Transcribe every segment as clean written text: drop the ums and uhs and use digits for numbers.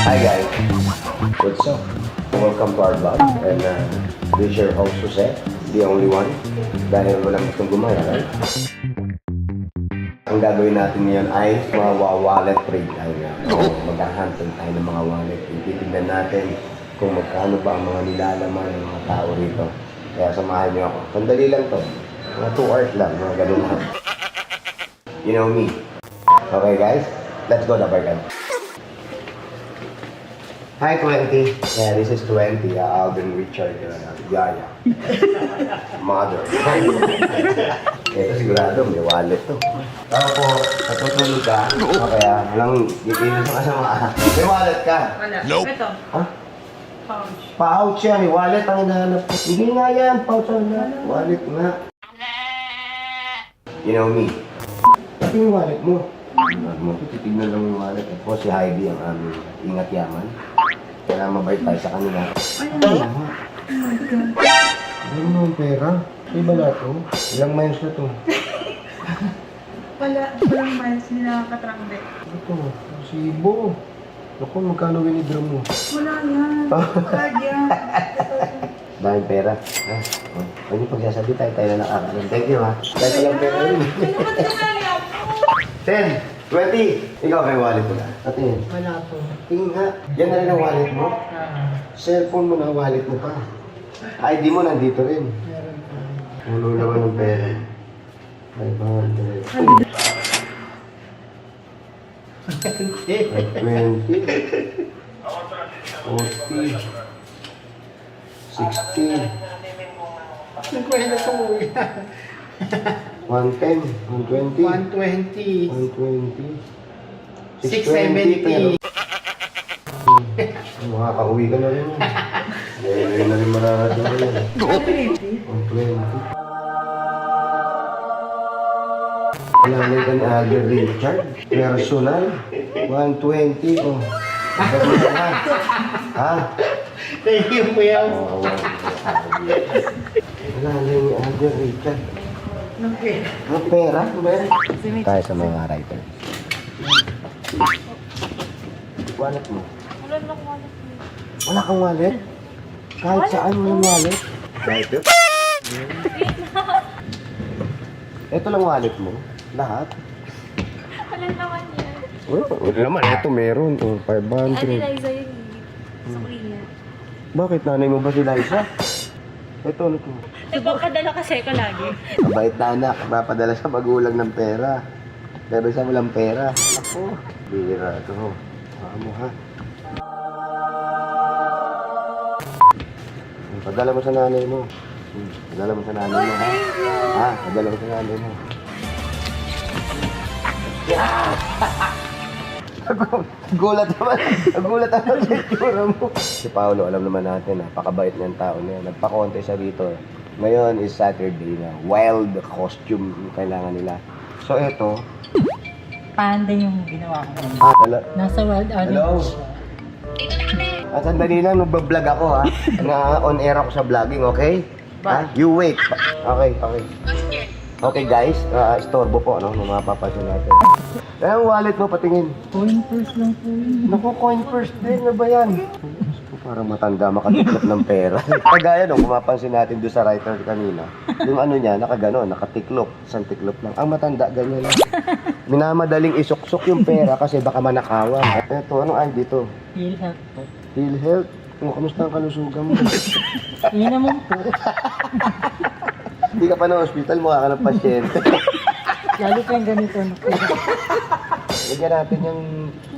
Hi guys, what's up? Welcome to our vlog and this is your host Jose, the only one dahil walang gustong gumaya, right? Ang gagawin natin ngayon ay mga wallet trade tayo. Mag-hunting tayo ng mga wallet. Titignan natin kung magkano ba ang mga nilalaman ng mga tao rito. Kaya samahan niyo ako. Sandali lang to. Mga 2 hours lang, mga ganun lang. You know me. Okay guys, let's go na Barkan. Hi 20. Yeah, this is 20. Alden Richard. Yaya. Mother. Ito sigurado, may wallet to. Tao po, natutulog ka. O kaya, walang ipinos ka sa mga... May wallet ka? Wala. Nope. Ito. Ha? Pouch. Pouch yan, may wallet ang hinahanap. Hindi nga yan, pouch ang hinahanap. Wallet nga. You know me. Pati yung wallet mo. Titignan lang yung wallet. Ako si Heidi ang aming ingat yaman. Kaya mabait tayo sa kanila. Ay, ano mo ang pera? Iba na ito. Ilang miles na ito? Walang miles nila katrangbe. Ito, sibo. Naku, magkano winidraw mo? Wala yan. Card yan. Daming pera. Ha? Pwede pagsasabi tayo na nakakalam. Thank you ha. Tayo palang pera rin. Ano ba tinanali ako? 10, 20. Ikaw may wallet mo na. At yun. Wala po. Tingin nga. Yan na rin ang wallet mo. Cellphone mo na wallet mo pa. ID mo nandito rin. Meron pa. Ano naman ng pera? 500. 20. 40. 60. Nagkwenta sa uwi. 110. 120. 120. 120. 670. Makaka-uwi ka na rin. Hindi na rin mararating ka lang. 120. 120. Nanay ka ni Alden Richard. Personal. 120. Oh. Ha? Thank you, Kuya. Oh, nanay ni Alden Richard. Nang pera. Ang pera? Tayo sa mga writer. Wallet mo. Wala lang wallet. Wala kang wallet? Kahit saan mo yung wallet? Writer? Ito lang wallet mo? Lahat? Wala naman yan. Wala naman. Ito meron. Oh, 500. Liza yun. Sa Korea. Bakit? Nanay mo ba si Liza? Ito, ano to? Nagpapadala kasi ko lagi. Mabait na anak. Papadala sa magulang ng pera. Pero sa walang pera. Ako. Bira ito. Mo ha. Padala mo sa nanay mo. Padala mo sa nanay mo ha. Ha? Padala mo sa nanay mo. Gulat naman. Gulat naman sa itsura mo. Si Paolo, alam naman natin, napakabait niyang tao niya. Nagpa-contest siya dito. Ngayon is Saturday na. Wild costume yung kailangan nila. So, ito. Panda yung ginawa ko. Hello? Nasa wild Hello? At sandali lang, nagbablog ako ha. Na on air ako sa vlogging, okay? Ha? You wait. Okay, okay. Okay guys, istorbo po, no? Nung mapapasyon natin. Ang wallet mo, patingin. Coin first lang po yun. Naku, coin first din, ano ba yan? Parang matanda, makatiklop ng pera. Kagaya nung kumapansin natin doon sa writer kanina, yung ano niya, nakaganon, nakatiklop, isang tiklop lang. Ang matanda, ganyan lang. Minamadaling isuksok yung pera kasi baka manakawan. Eto, anong ID to? PhilHealth po. PhilHealth? Kamusta ang kalusugan mo? Yun naman po. Hindi ka pa na hospital, mukha ka ng pasyente. Lalo pa yung ganito. Lagyan natin yung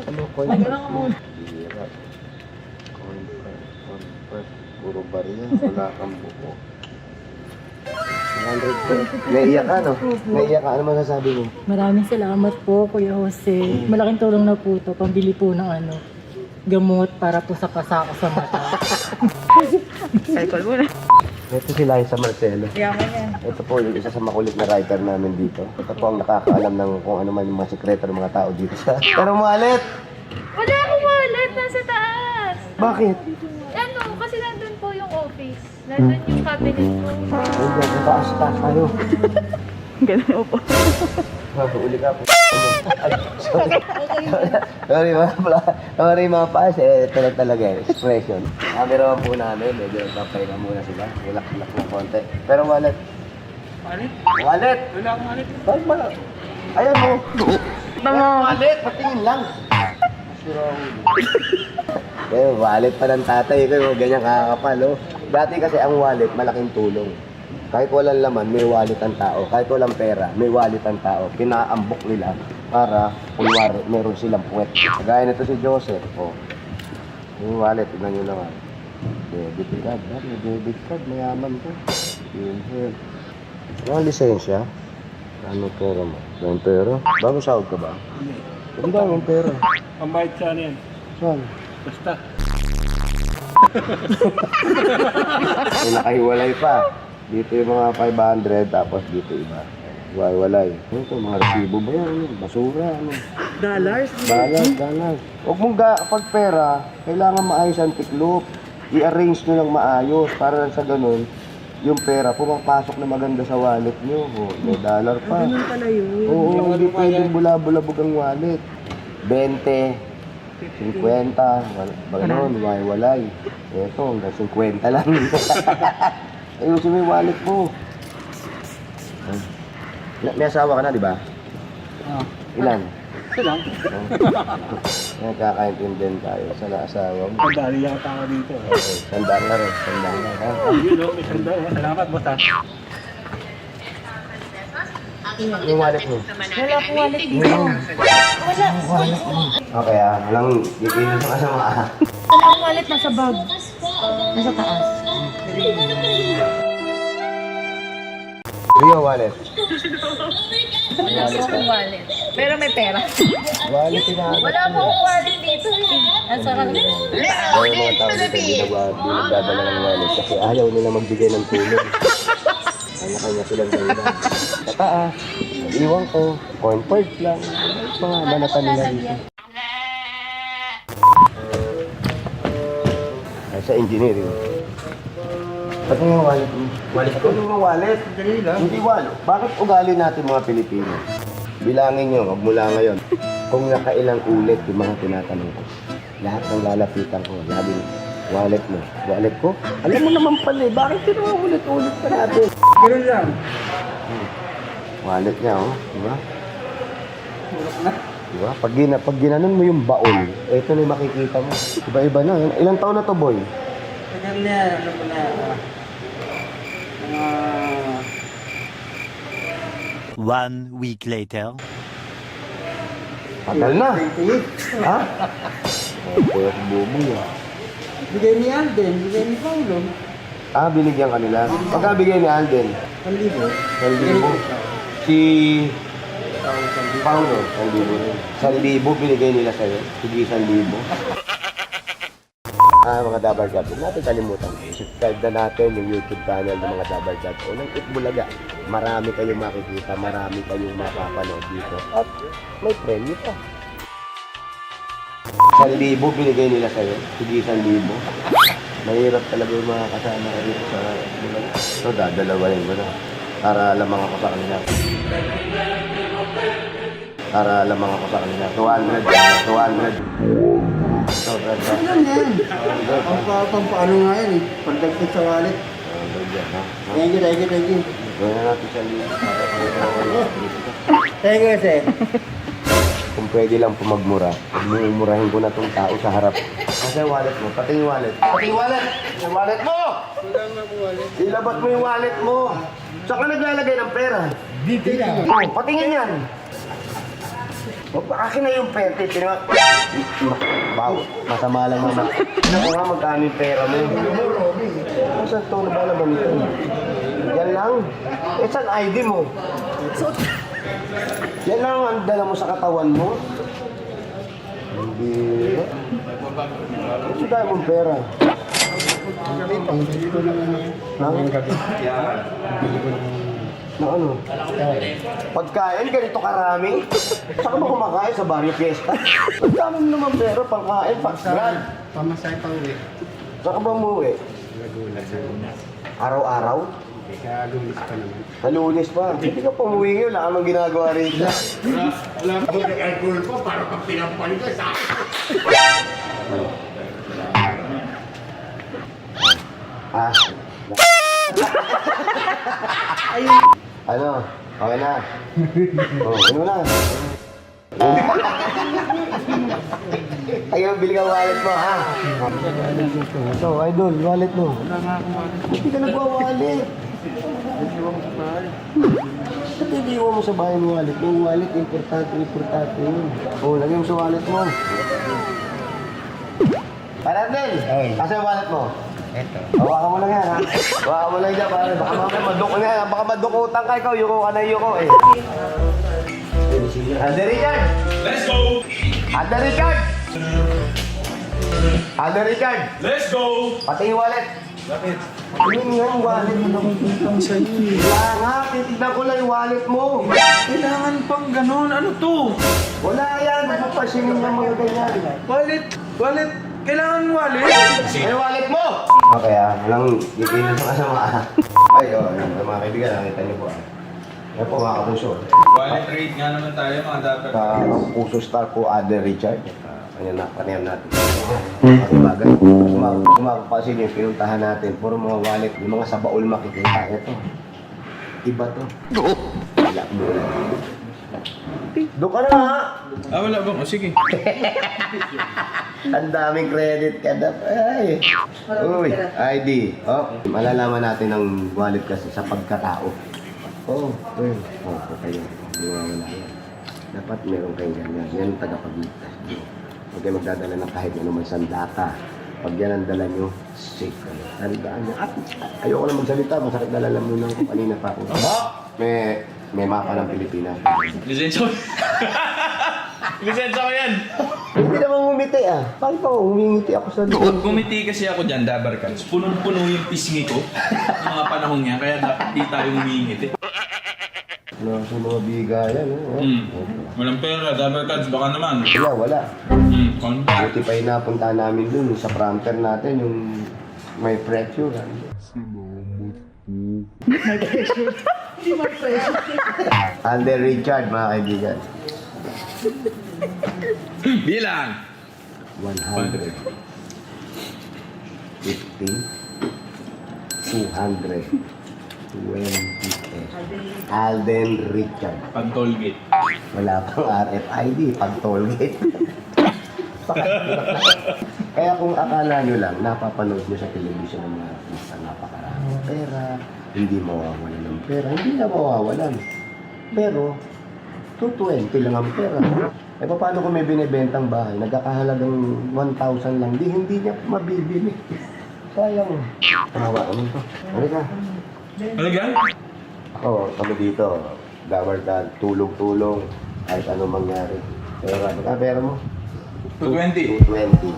ano, coin Lagyan first. ako muna. Hirap. Coin first. Puro bariya. Wala kang buko. 100 pesos. Naiyak ka, no? Naiyak ka. Ano masasabi mo? Maraming salamat po, Kuya Jose. Malaking tulong na po ito. Pambili po ng gamot para po sa pasa ko sa mata. Cycle mo na. Ito si Liza Marcelo. Yaman yan. Ito po yung isa sa makulit na writer namin dito. Ito po ang nakakaalam ng kung ano man yung mga sekreto ng mga tao dito sa... Pero wallet! Wala akong wallet. Nasa taas. Bakit? Ano, kasi nandun po yung office. Nandun yung cabinet ko. Ay, sa taas tayo. Ganun po. Uli ka po. Sorry mga paas, ito lang talaga expression. Camera po namin, medyo nagpapahinga muna sila. Relax ng konti. Pero wallet. Wallet? Wala akong wallet. Bakit ba? Ayan mo. Wallet, patingin lang. Eh, wallet pa ng tatay ko, ganyan kakakapal, oh. Dati kasi ang wallet, malaking tulong. Kahit walang laman, may wallet ang tao. Kahit walang pera, may wallet ang tao. Kinaambok nila para, kunwari, meron silang puwet. Kagaya nito si Joseph, oh. Yung wallet, tignan nyo naman. Debit card, may debit card, mayaman to. Yun, here. Ano ang lisensya? Ano pera mo? Yung pera? Bago sahod ka ba? Hindi ba yung pera? Ang bayad sa ano yan? Saan? Basta. May nakahiwalay pa. Dito yung mga 500, tapos dito iba. Hiwalay. Ano ito, mga resibo ba yan? Ano? Basura, ano? Dollars? Dollars. Huwag mong pag pera, kailangan maayos ang tiklop. I-arrange nyo lang maayos para lang sa ganun, yung pera pumapasok na maganda sa wallet nyo. Oh, may dollar pa. Ganun pala yun. Oo, hindi pwedeng bula-bulabog ang wallet. 20, 50, ganun, walay. Ito, hanggang 50 lang. Ayusin mo yung wallet mo. May asawa ka na, di ba? Ilan? Ito lang. Nagkakaintindihan tayo sa asawa mo. Madali yung tao dito. Okay, sandaan na rin, sandaan na. Ha? Yun o, may sanda. Salamat, boss ha. Yung wallet mo. Wala akong wallet dito. Wala. Okay walang gigilis ang kasama Wala akong wallet, nasa bag. Nasa taas. Rio wallet. Wala po akong wallet. Pero may pera. Wallet tinahanap. Wala po akong wallet dito eh. Nasa kami. Kaya yung mga tao dito hindi nagdadala ng wallet kasi ayaw nila magbigay ng tulong. Kanya-kanya silang dahilan. Sa taas, iwan ko, coin purse lang. Mga banatan nila dito. Ay, sa engineering. Ba't yung wallet mo? Wallet ko? Ano yung wallet? Hindi wallet. Bakit ugali natin mga Pilipino? Bilangin nyo, magmula ngayon. Kung nakailang ulit yung mga tinatanong ko. Lahat ng lalapitan ko, labing wallet mo. Wallet ko? Alam mo naman pala eh, bakit ulit-ulit pa natin? Ganun lang. Wallet niya, oh. Diba? Diba? Pag ginanon mo yung baon, ito na yung makikita mo. Iba-iba na. Ilang taon na to, boy? Tagal na yan. Ano mo na? One week later. Tagal na. Ha? Oh, kuya si Buboy, ah. Bigay ni Alden, bigay ni Paulo. Ah, binigyan kanila. Pagka bigay ni Alden, 1,000. 1,000. Si Paulo, 1,000 rin. 1,000 binigay nila sa'yo. Sige, 1,000. Mga Dabar God, huwag natin kalimutan. Subscribe na natin yung YouTube channel ng mga Dabar God. Unang Itbulaga. Marami kayong makikita, marami kayong makapanood dito. At may premyo pa. 1,000 binigay nila sa'yo. Sige, 1,000. Mahirap talaga yung mga kasama ka dito sa Itbulaga. So, dadalawahin ko na. Para lamang ako sa kanila. Para lamang ako sa kanila. 200. So, Brad. Ano yan? Ang paano nga yan eh. Pagdagdag sa wallet. Thank you. Gawin na natin siya dito. Thank you, sir. Kung pwede lang pumagmura, mumurahin ko na tong tao sa harap. Kasi wallet mo, pati yung wallet. Pati yung wallet! Yung wallet mo! Ilabat mo yung wallet mo! Saan ka naglalagay ng pera? Dito yan. Oh, patingin yan! Akin na yung pera. Wow, masama lang naman. Ako nga magkano yung pera mo. Saan ito na ba naman ito? Yan lang. Eh, saan ID mo? Yan lang ang dala mo sa katawan mo. Hindi. Gusto tayo mong pera. Na ano? Pagkain, ganito karami? Saan ka ba kumakain sa Barrio Fiesta? Ang dami mo naman pera, pangkain, pagkain. Pamasay pa uwi. Saan ka ba umuwi? Araw-araw? Kaya lumis pa naman. Sa Lunes pa. Hindi ka pumuwi ngayon. Wala ka mang ginagawa rito. Wala ko ng alcohol pa para pag pinampali ka sa Ah. Ano? Okay na. Oh, ano na? Ayun, bili ka wallet mo, ha? Ito, idol, wallet mo. Wala nga akong wallet. Hindi ka nagwa-wallet. Nag-iwan ko sa bahay. Ba't hindi iwan mo sa bahay mo wallet? Yung wallet, importante yun. Oh, lagyan mo sa wallet mo. Paradel! Asa yung wallet mo? Eto. Hawakan mo lang yan, ha? Hawakan mo lang dyan, pare. Baka maduk na yan. Baka madukutan ka ikaw. Yuko ka na yuko, eh. Alder Richard! Let's go! Alder Richard! Alder Richard! Let's go! Pati yung wallet. Bakit? Ano yung wallet mo? Ang sa'yo. Wala nga, titignan ko lang yung wallet mo. Kailangan pang ganun. Ano to? Wala yan, mapapasingin ng mga ganyan. Wallet. Kailangan wallet. Ay, wallet mo! Okay walang gigilan sa kasama. Ay, yun, mga kaibigan, nakita niyo po. Yan po mga kapuso. Wallet rate nga naman tayo mga dapat. Kapuso star po, Alder Richard. Kanyang natin. Ang bagay. Kumapasin yung pinuntahan natin. Puro mga wallet, yung mga sa baul makikita. Ito. Iba to. Wala mo lang. Doon ka na ha! Wala bang? Sige. Ang daming credit ka na. Ay. Uy, ID. Oh, malalaman natin ang wallet kasi sa pagkatao. Oh, kayo. Wala yan. Dapat meron kayong ganyan. Yan ang tagapagligtas. Huwag kayo magdadala ng kahit ano man sandata. Pag yan ang dala nyo, safe kayo. Tandaan nyo. At ayoko na magsalita. Masakit na lalamunan ko kanina pa ako. May mapa ng Pilipinas. Lisensya ko. Lisensya ko yan. Hindi naman umiti ah. Bakit ako umingiti ako sa loob? Kumiti kasi ako dyan, Dabarkans. Punong-puno yung pisngi ko. Ng mga panahon yan. Kaya dapat di tayo umingit eh. Ano sa mga bigayan. Walang pera, Dabarkans. Baka naman. Wala. Konti. Buti pa yung napunta namin dun sa prompter natin, yung may pressure. Alder Richard, mga kaibigan. Bilang! 100. 50. 200. 20. Alden Richard. Pag-tollgate. Wala pang RFID, pag tollgate. Kaya kung akala nyo lang, napapanood nyo sa television ng mga artista, napakaraming pera, hindi mawawalan ng pera, hindi na mawawalan. Pero, 220 lang ang pera. Eh, paano kung may binibentang bahay, nagkakahalagang 1,000 lang, hindi niya mabibili. Sayang. Tanawa kami to. Halika. Talaga? Ako, kami dito, gawar ka, tulong-tulong, kahit anong mangyari. Pera, pera mo? 220. 220.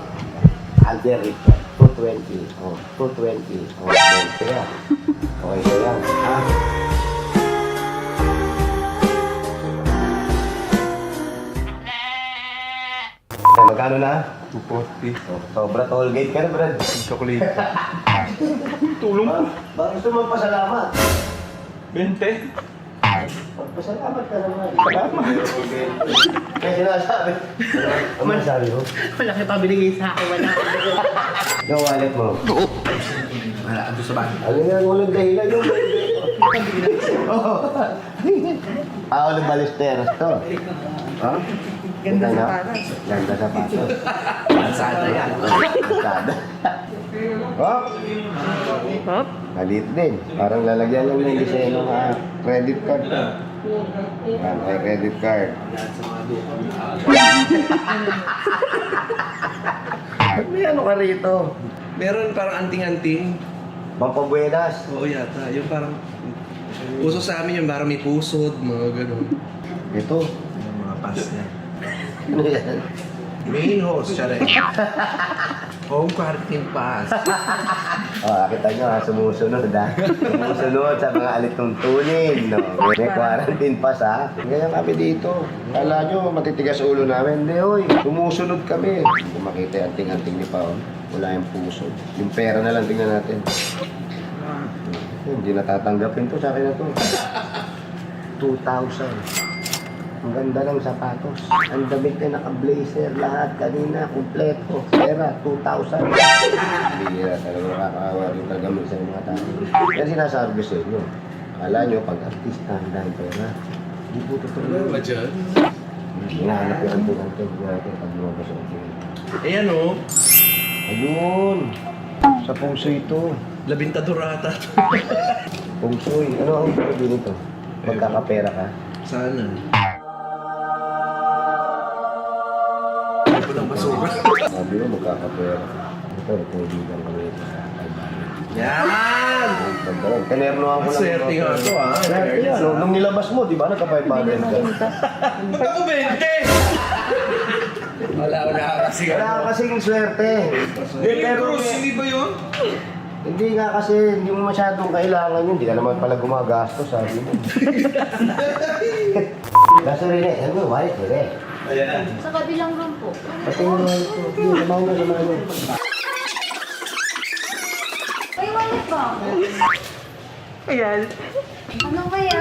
Alder Richard. 220. Oh, 220. Oh, 20 yan. Okay ka yan. Ha? Magkano na? 240. Oh, sobra tollgate ka na, Brad. Chocolate. Tulong ko. Bakit gusto mo pasalamat? 20. Pasalamat ka naman. Salamat. Kaya sinasabi. Ano sabi mo? Wala kayo pabiligay sa akin, wala. Yung wallet mo. Wala, ando sa bahay. Ano nga, walang dahilan yung baby. Oo. Walang balisteros to. Ha? Ganda sapatos. Ganda sapatos. Pasada yan. Pasada. Hop! Hop? Malit din. Parang lalagyan lang ng disenyo ng credit card to. Yan, may credit card. May ano ka rito? Meron parang anting-anting. Pampabuenas. Oo yata. Yung parang... Uso sa amin yung parang may pusod, mga ganun. Ito. Yung mga pass niya. Ano yan? Main host, siya rin. Home quarantine pass. Kita nyo ha, sumusunod ha. Sumusunod sa mga alitungtunin, no? May quarantine pass ha. Ganyan kami dito. Kala nyo, matitigas ulo namin. Hindi, oy. Sumusunod kami. Kung makita yung anting-anting ni Paon, wala yung puso. Yung pera na lang tingnan natin. Hindi natatanggapin to, sa akin na to. 2,000. Ang ganda ng sapatos. Ang damit na naka-blazer, lahat kanina, kumpleto. Pera, 2,000. Hindi na talaga makakawa rin talaga minsan yung mga tao. Kaya sinasabi ko sa inyo, akala nyo pag artista, ang dahil pera. Hindi po totoo. Ano ba dyan? Hinahanap yung anting-anting natin pag lumabas ang film. Ayan o. Ayun! Sa puso ito. Labintadurata. Pungsoy. Ano ang pwede nito? Magkakapera ka? Sana. Hindi ko lang masura. Sabi mo, magkakapera ka. Ito, kaibigan kami ito sa Albania. Yan! Ang ganda yun. Tinernohan ko lang. Swerte nga to, ah. Swerte yan. Nung nilabas mo, di ba? Nagka-500 ka. Ba't ako 20? Wala ko na kasi. Wala ka kasing swerte. William Cruz, hindi ba yun? Hindi nga kasi, hindi mo masyadong kailangan yun. Hindi ka naman pala gumagastos, sabi mo. Kaso rin eh, ano, white rin eh. Ayan. Sa kabilang room po. Pati mo na ito. Hindi, samahan mo. May wallet ba ako? Ayan. Ano kaya?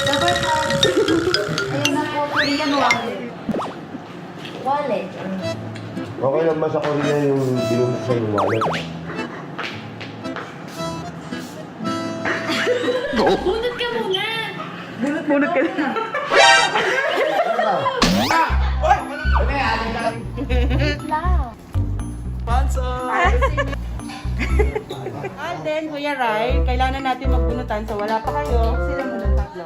Dapat ayun na po, Korean wallet. Wallet. Okay lang ba sa Korea yung binunod sa yung wallet? Bunot ka muna! Bunot ka na. Lang. Alden, Kuya Rai, kailangan natin magbunutan so wala pa kayo. Sila muna tatlo.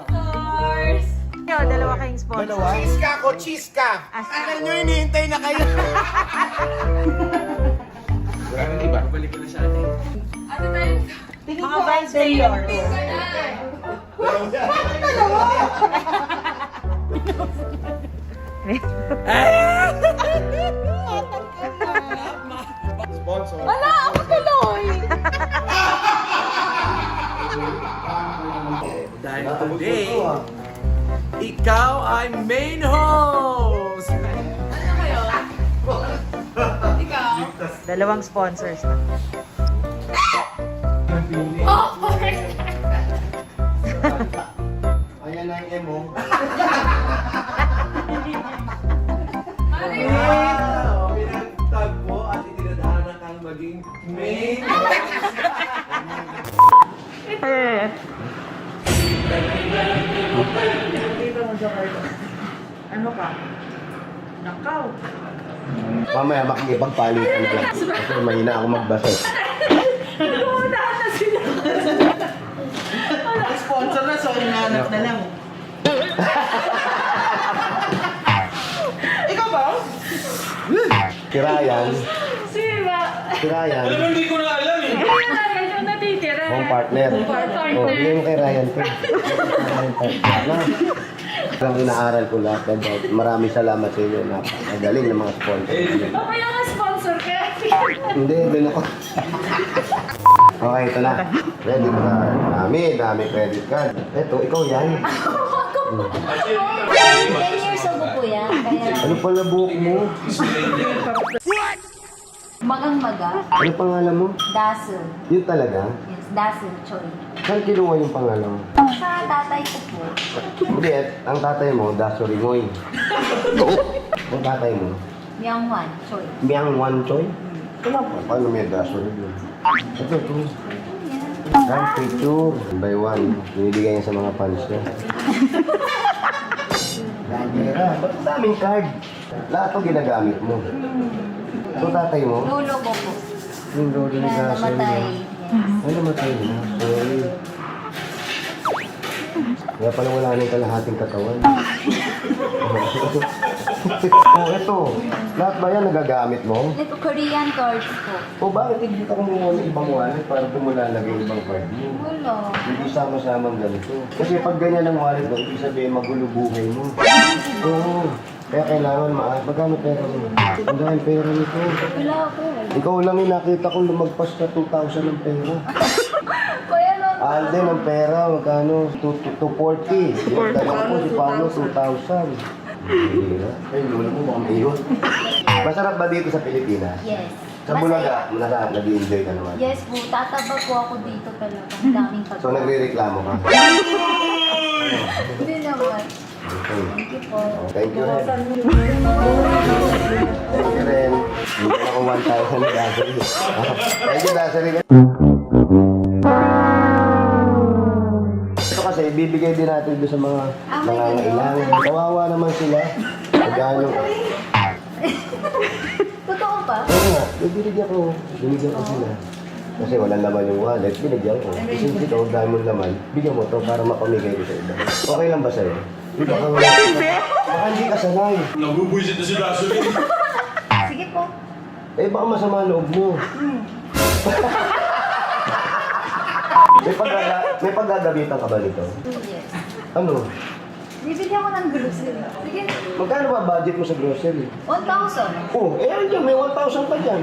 Yo, dalawa kayong sponsor. Chiska ko, chiska! Asan nyo hinihintay na kayo? Mga vice mayor. Wala ako tuloy! Dahil today, ikaw ay main host! Dalawang sponsors na. Ayan na yung emo. Pinagtagpo at itinadhana kang maging main Ano ka? Nakaw. Mamaya makikipagpalitan ka. Kasi mahina ako magbasa. Sponsor na, so inaanap na lang. Ikaw ba? Si Ryan. Siba! Si Ryan. Alam mo, hindi ko na alam eh. Kaya lang yung natitira. Ang partner. Partner. Oh, bigay mo kay Ryan to. Na. Ang inaaral ko lahat. Maraming salamat sa inyo. Napakagaling ng mga sponsor. Okay lang ang sponsor ka. Hindi, din ako. Okay, ito na. Ready mo na. Dami credit card. Ito, ikaw yan. 10 years ago po yan. Kaya Ano pala buhok mo? magang-maga. Ano pangalan mo? Dazzle. Yun talaga? Yes, Dazzle Choi. Saan kinuha yung pangalan mo? Sa tatay ko po. Hindi, ang tatay mo, Daso Ringoy. Ang tatay mo, Myung Wan Choi. Miang Wan Choi. Wala pa. Paano may Daso Ringoy? Ito. Card picture. One by one. Binibigay niya sa mga fans niya. Gagera. Ba't ang daming card? Lahat ito ginagamit mo. Ito tatay mo? Lolo ko po. Yung lolo ni Na Daso namatay. Ringoy. Yes. Ay, namatay na. Sorry. Kaya pala wala na yung kalahating katawan. Oh, ito. Lahat ba yan nagagamit mo? Ito, Korean cards po. O bakit hindi ka kumuha ng ibang wallet para tumulalagay yung ibang card mo? Wala. Hindi sama-samang ganito. Kasi pag ganyan ang wallet mo, ibig sabihin magulo buhay mo. Oo. Kaya kailangan magkano pera mo? Ang dahil pera nito. Wala po. Ikaw lang yung nakita kong lumagpas na 2,000 ng pera. Kuya lang. Alden, ang pera, magkano? 240. Yung dalawa ko, si Pablo, 2,000. Ay, lula mo, baka may iwan. Masarap ba dito sa Pilipinas? Yes. Sa Bulaga, nag-i-enjoy ka naman. Yes po, tataba po ako dito talaga. Ang daming pag- So nagre-reklamo ka. Hindi naman. Okay. Thank you po. Oh, thank you rin. Thank you rin. Hindi ko ako 1,000 na Dasari. Thank you, Dasari. Ito kasi, bibigay din natin doon sa mga nangangailangan. Kawawa naman sila. Magkano? Totoo pa? Oo nga, binigyan ko. Binigyan ko sila. Kasi wala naman yung wallet, binigyan ko. Kasi ito, dahil mo naman, bigyan mo to para mapamigay ko sa iba. Okay lang ba sa'yo? Di ba kang baka hindi ka sanay. Nabubuisit na si Dasuri. Sige po. Eh baka masama loob mo. may paggagamitan ka ba nito? Yes. Ano? Bibili ako ng grocery. Sige. Magkano ba budget mo sa grocery? 1,000. Oh, eh ayun, may 1,000 pa dyan.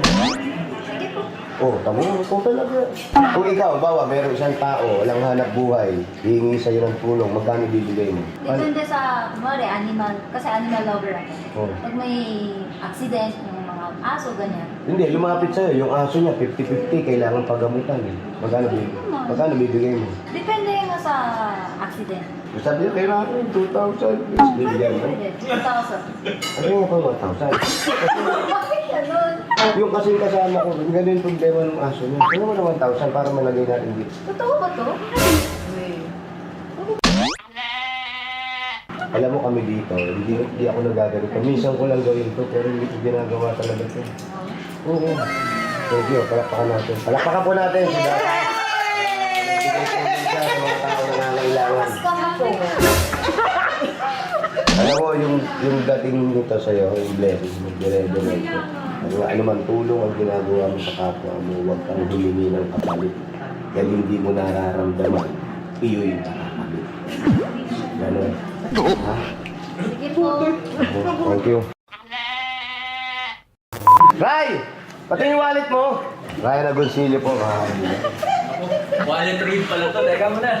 Sige po. Oh, tamo mo kung talaga. Kung ikaw, bawa, meron isang tao, walang hanap buhay, hihingi sa'yo ng tulong, magkano bibigay mo? Depende sa, kumari, animal. Kasi animal lover ako. Oh. Pag may accident, yung mga aso, ganyan. Hindi, lumapit sa'yo, yung aso niya, 50-50, kailangan pagamutan. Eh. Magkano bibigay mo? Depende nga sa accident. Sabi niya, kailangan 2,000. Bibigyan mo. Pwede. 2,000. Ano yung pa 1,000? Bakit ganun? Yung kasi kasama ko, ganun yung problema ng aso niya. Ano mo na 1,000 para malagay natin dito? Totoo ba to? Alam mo kami dito, hindi ako nagaganito. Minsan ko lang gawin to, pero hindi ko ginagawa talaga to. Oo. Thank you, palakpakan natin. Palakpakan po natin si Data. Sa mga tao na nangangailangan. Mas kama po. Alam mo, yung dating nito sa'yo, yung blessing, magdire-direct ko. Ano man tulong ang ginagawa mo sa kapwa mo, huwag kang humingi ng kapalit. Dahil hindi mo nararamdaman, iyo'y nakakapalit. Ganon. Ha? Sige po. Thank you. Ray! Pati yung wallet mo! Ryan Agoncillo po, Wallet read pala to, teka mo na.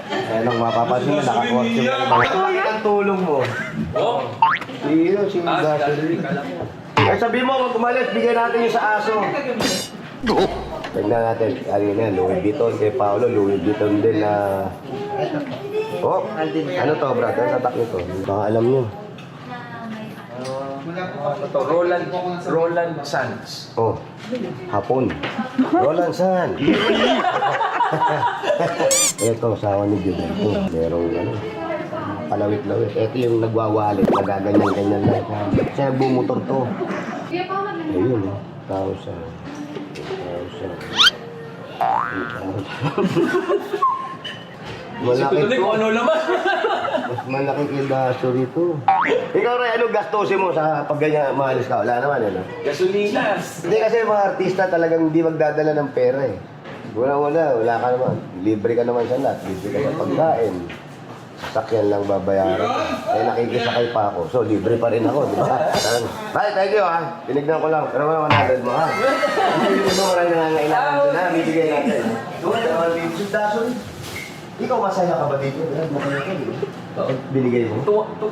Ayan ang mapapansin na nakakorte mo. Bakit ang tulong mo? Oh, Si Dasari. Ay sabihin mo, kung umalis, bigyan natin yung sa aso. Tignan natin, ano yun, Louis Vuitton kay Paolo, Louis Vuitton din na... Oh, ano to, brad? Ano tatak nito? Baka alam nyo. Ito, Roland Sands. Oh, hapon. Roland San. Ito, sawa ni Judah. Oh, merong ano, palawit-lawit. Ito yung nagwawalit, nagaganyan-ganyan lang. Siya nagbumotor to. Ayun, 1,000. Malaki tuloy kung to. ano naman. Mas malaki kilaso rito. Ikaw rin, ano gastusin mo sa pag ganyan maalis ka? Wala naman, ano? Gasolinas. Hindi kasi mga artista talagang hindi magdadala ng pera eh. Wala ka naman. Libre ka naman sa lahat. Libre ka sa pagkain. Sasakyan lang babayaran ka. Eh nakikisakay pa ako. So libre pa rin ako, di ba? Bye, thank you ha. Tinignan ko lang. Pero wala 100 mo ha. Hindi mo maraming nangangailangan doon ha. Bibigay natin. Doon, naman bibigay. Dason. Ikaw masaya ka ba dito? Masaya ka dito. Binigay mo?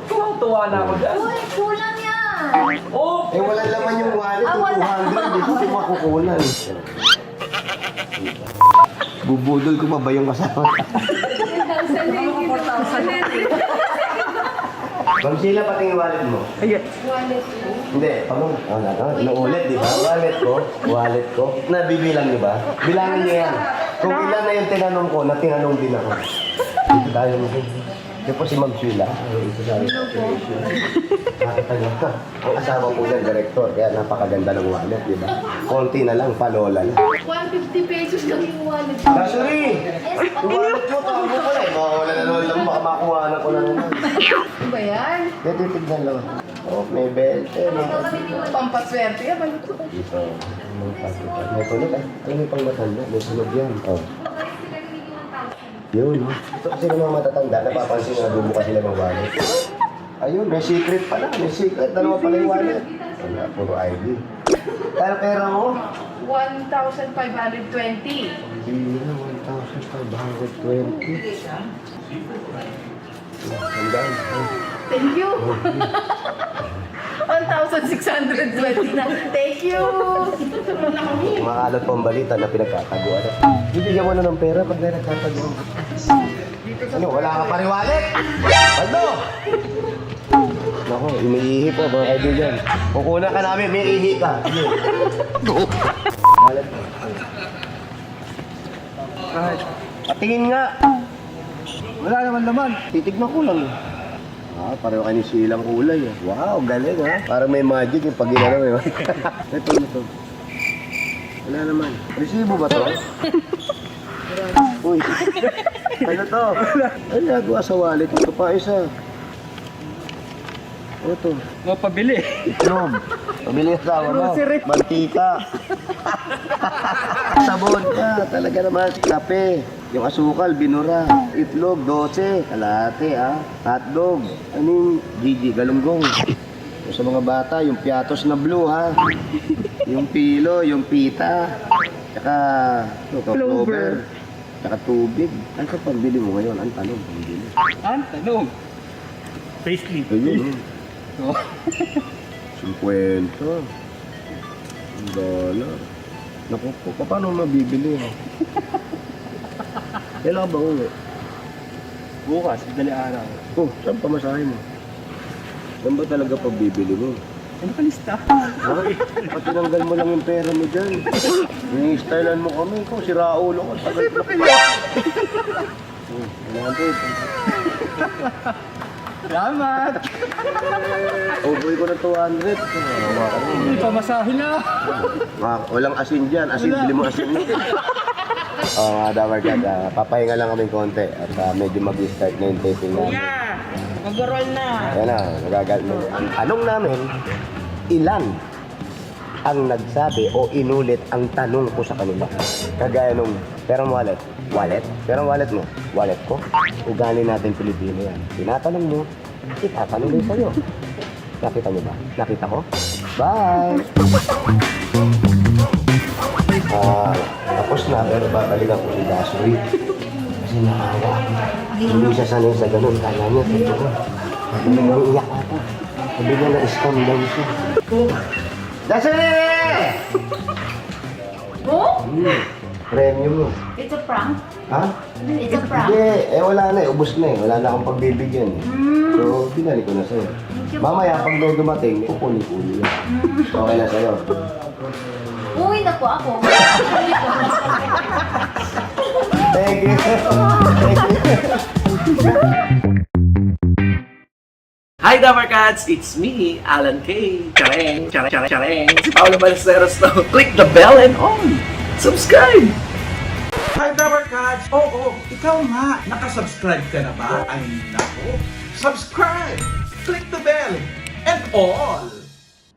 Tuwang-tuwa na ako dyan. Uy, kulang yan. Oh! Eh wala naman yung wallet, Ah, yung wala. 200, hindi ko makukunan. Bubudol ko pa ba yung kasama? Ma'am Sheila, pati yung wallet mo. Ayun. Hindi, inuulit, di ba? Wallet ko. Nabibilang niyo ba? Bilangin niyo yan. Kung ilan na yung tinanong ko, na tinanong din ako. Dito tayo mo. Ito po si Ma'am Sheila. Nakita niyo ka. Ang asawa ko yan, director. Kaya napakaganda ng wallet, di ba? Konti na lang, palola na. 150 pesos lang yung wallet. Dasuri! Yung wallet mo, tawag mo pala eh. Makawala na naman lang, baka makuha ko na naman. Ano ba yan? Kaya titignan lang. Oh, may belte. Pampaswerte yan. Dito. May tunog ah. Ano may pang matanda? May tunog yan. Oh. Yun. Ito kasi ng mga matatanda, napapansin na bubukas sila ng wallet. Ayun, may secret pala. May secret. Dalawa pala yung wallet. Wala, puro ID. Kaya pera mo? 1,520. Hindi na, 1,520. Tandaan. Thank you. 1,620 na. Thank you! Makalat po ang balita na pinagkataguan. Bibigyan mo na ng pera pag may nagtataguan. Ano, wala ka pa rin wallet? Aldo! Naku, umiihi po mga kaibigan. Kukunan ka namin, may ihi ka. Wallet mo. Patingin nga. Wala naman. Titignan ko lang. Pareho kayo ni silang kulay. Wow, galing ha. Parang may magic yung pag-inano mo. Ito. Wala naman. Resibo ba to? Uy. Ano to? Ay, nagawa sa wallet. Ito pa isa. Ano to? Mapabili. Itlog. Pamili sa mo. Mantika. Sabon ka. Talaga naman. Kape. Yung asukal, binura. Itlog, 12. Kalate, hotdog. Anong Gigi, galunggong. Yung sa mga bata, yung piatos na blue, ha. Yung pilo, yung pita. Tsaka, clover. Tsaka tubig. Ano ka pambili mo ngayon? Ang tanong, pambili. Ang tanong. Facelift. Ayun, 50. $1. Naku po, paano mabibili? Kailangan ba uwi? Bukas, dali araw. Oh, saan pamasahe mo? Saan ba talaga pagbibili mo? Ano ka lista? Ha? Patinanggal mo lang yung pera mo dyan. Ini-stylean mo kami. Ikaw, si Raulo ko. Tagal ko na. Salamat! Ubuhay ko na 200. Hindi pa masahe na. Walang asin dyan. Asin, bili mo asin. Oo nga, Damarkad. Papahinga lang kami konti. At medyo mag-start na yung taping namin. Mag-roll na. Ayan na, ang tanong namin, ilan ang nagsabi o inulit ang tanong ko sa kanila? Kagaya nung, perang wallet? Wallet? Perang wallet mo? Wallet ko? Ugali natin Pilipino yan. Tinatanong mo, itatanong din sa'yo. Nakita niyo ba? Nakita ko? Bye! Tapos na, pero babalikan ko si Dasuri. Kasi nakawa. Hindi siya sanay sa ganun. Kaya niya, totoo. Naiiyak ako. Sabi niya na-scam daw siya. Dasuri! Oh? Premium mo. It's a prank? Ha? It's a prank? Hindi, wala na eh. Ubus na eh. Wala na akong pagbibigyan eh. So, binalik ko na sa'yo. Mamaya, pag may dumating, kukunin-kunin yan. Okay na sa'yo. Uwi na po ako. Thank you. Thank you. Hi Damarcats! It's me, Alan K. Chareng! Chareng! Si Paolo Ballesteros to. Click the bell and on! Subscribe! Hi, Dabarkads! Oo, ikaw nga! Nakasubscribe ka na ba? Ay, nako! Subscribe! Click the bell! And all!